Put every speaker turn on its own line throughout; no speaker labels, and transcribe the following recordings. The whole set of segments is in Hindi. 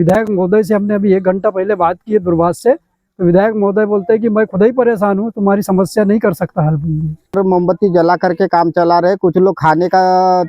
विधायक महोदय से हमने अभी 1 घंटा पहले बात की है दूरभाष से। तो विधायक महोदय बोलते हैं कि मैं खुद ही परेशान हूँ, तुम्हारी समस्या नहीं कर सकता हल।
मोमबत्ती जला करके काम चला रहे, कुछ लोग खाने का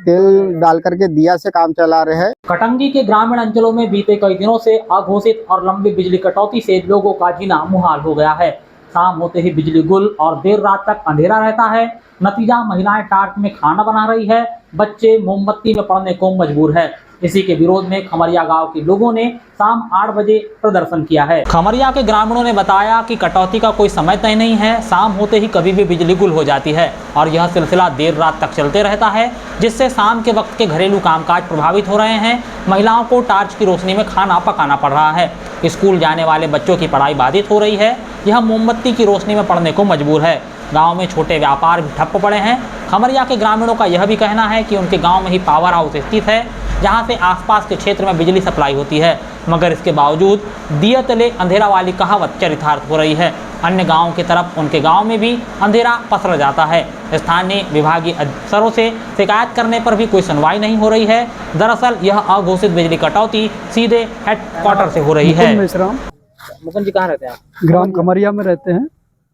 तेल डाल करके दिया से काम चला रहे हैं।
कटंगी के ग्रामीण अंचलों में बीते कई दिनों से अघोषित और लंबी बिजली कटौती से लोगों का जीना मुहाल हो गया है। शाम होते ही बिजली गुल और देर रात तक अंधेरा रहता है। नतीजा महिलाएं टार्च में खाना बना रही है, बच्चे मोमबत्ती में पड़ने को मजबूर है। इसी के विरोध में खमरिया गांव के लोगों ने शाम 8 बजे प्रदर्शन किया है। खमरिया के ग्रामीणों ने बताया कि कटौती का कोई समय तय नहीं है, शाम होते ही कभी भी बिजली गुल हो जाती है और यह सिलसिला देर रात तक चलते रहता है, जिससे शाम के वक्त के घरेलू कामकाज प्रभावित हो रहे हैं। महिलाओं को टार्च की रोशनी में खाना पकाना पड़ रहा है। स्कूल जाने वाले बच्चों की पढ़ाई बाधित हो रही है, यह मोमबत्ती की रोशनी में पड़ने को मजबूर है। गांव में छोटे व्यापार भी ठप्प पड़े हैं। खमरिया के ग्रामीणों का यह भी कहना है कि उनके गांव में ही पावर हाउस स्थित है, जहां से आसपास के क्षेत्र में बिजली सप्लाई होती है, मगर इसके बावजूद दिया तले अंधेरा वाली कहावत चरितार्थ हो रही है। अन्य गांवों की तरफ उनके गांव में भी अंधेरा पसर जाता है। स्थानीय विभागीय अफसरों से शिकायत करने पर भी कोई सुनवाई नहीं हो रही है। दरअसल यह अघोषित बिजली कटौती सीधे हेडक्वार्टर से हो रही है।
मुकुंद जी कहाँ रहते हैं आप?
ग्राम खमरिया में रहते हैं।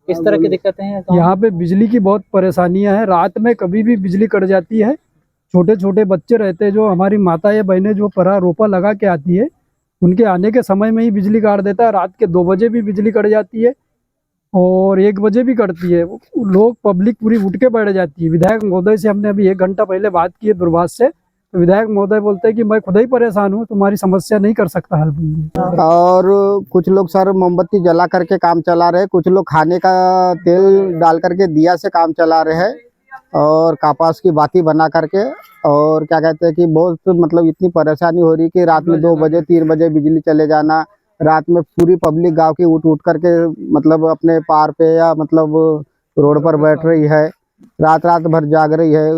किस तरह की दिक्कतें हैं?
यहाँ पे बिजली की बहुत परेशानियां हैं। रात में कभी भी बिजली कट जाती है। छोटे छोटे बच्चे रहते हैं, जो हमारी माता या बहनें जो परा रोपा लगा के आती है, उनके आने के समय में ही बिजली काट देता है। रात के 2 बजे भी बिजली कट जाती है और 1 बजे भी कटती है। लोग पब्लिक पूरी उठ के बैठ जाती है। विधायक महोदय से हमने अभी 1 घंटा पहले बात की है दूरभाष से। तो विधायक महोदय बोलते हैं कि मैं खुद ही परेशान हूँ, तुम्हारी समस्या नहीं कर सकता हल।
और कुछ लोग सर मोमबत्ती जला करके काम चला रहे हैं, कुछ लोग खाने का तेल डाल करके दिया से काम चला रहे हैं और कपास की बाती बना करके। और क्या कहते हैं कि बहुत मतलब इतनी परेशानी हो रही कि रात में 2 बजे 3 बजे बिजली चले जाना। रात में पूरी पब्लिक गांव की उठ उठ करके मतलब अपने पार पे या मतलब रोड पर बैठ रही है, रात रात भर जाग रही है।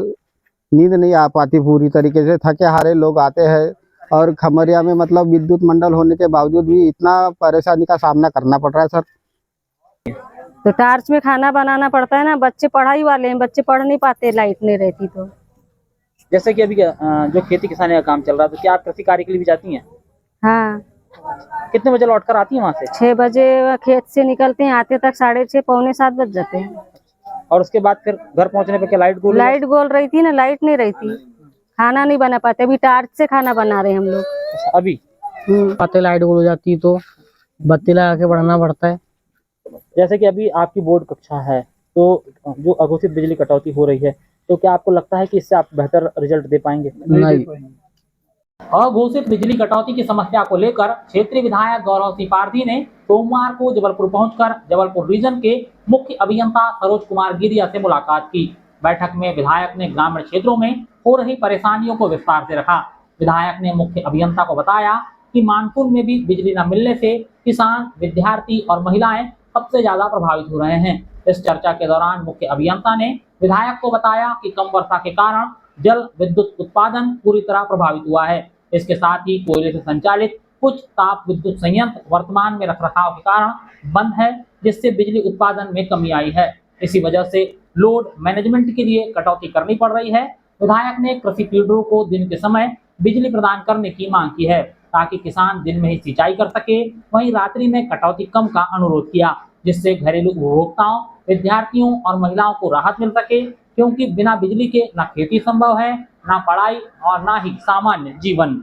नींद नहीं आ पाती पूरी तरीके से, थके हारे लोग आते हैं। और खमरिया में मतलब विद्युत मंडल होने के बावजूद भी इतना परेशानी का सामना करना पड़ रहा है सर।
तो टार्च में खाना बनाना पड़ता है ना, बच्चे पढ़ाई वाले हैं, बच्चे पढ़ नहीं पाते लाइट नहीं रहती तो।
जैसे कि अभी जो खेती किसानी का काम चल रहा है, तो क्या आप कृषि कार्य के लिए भी जाती हैं?
हाँ,
कितने बजे लौट कर आती हैं वहाँ से?
6 बजे खेत से निकलते हैं, आते तक 6:30 पौने 7 बज जाते हैं।
और उसके बाद फिर घर पहुँचने पर क्या लाइट
गोल रही थी ना, लाइट नहीं रहती, खाना नहीं बना पाते। अभी टार्च से खाना बना रहे हैं हम लोग।
अभी
आते लाइट गुल हो जाती तो बत्ती लगा के बढ़ाना पड़ता है।
जैसे कि अभी आपकी बोर्ड कक्षा है, तो जो अघोषित बिजली कटौती हो रही है, तो क्या आपको लगता है कि इससे आप बेहतर रिजल्ट दे पाएंगे?
नहीं।
अघोषित बिजली कटौती की समस्या को लेकर क्षेत्रीय विधायक गौरव सिंह पारधी ने सोमवार को जबलपुर पहुंचकर जबलपुर रीजन के मुख्य अभियंता सरोज कुमार गिरिया से मुलाकात की। बैठक में विधायक ने ग्रामीण क्षेत्रों में हो रही परेशानियों को विस्तार से रखा। विधायक ने मुख्य अभियंता को बताया कि मानसून में भी बिजली न मिलने से किसान, विद्यार्थी और महिलाएं सबसे ज्यादा प्रभावित हो रहे हैं। इस चर्चा के दौरान मुख्य अभियंता ने विधायक को बताया कि कम वर्षा के कारण जल विद्युत उत्पादन पूरी तरह प्रभावित हुआ है। इसके साथ ही कोयले से संचालित कुछ ताप विद्युत संयंत्र वर्तमान में रखरखाव के कारण बंद है, जिससे बिजली उत्पादन में कमी आई है। इसी वजह से लोड मैनेजमेंट के लिए कटौती करनी पड़ रही है। विधायक ने कृषि फील्डरों को दिन के समय बिजली प्रदान करने की मांग की है, ताकि किसान दिन में ही सिंचाई कर सके। वहीं रात्रि में कटौती कम का अनुरोध किया, जिससे घरेलू उपभोक्ताओं, विद्यार्थियों और महिलाओं को राहत मिल सके, क्योंकि बिना बिजली के न खेती संभव है, न पढ़ाई और न ही सामान्य जीवन।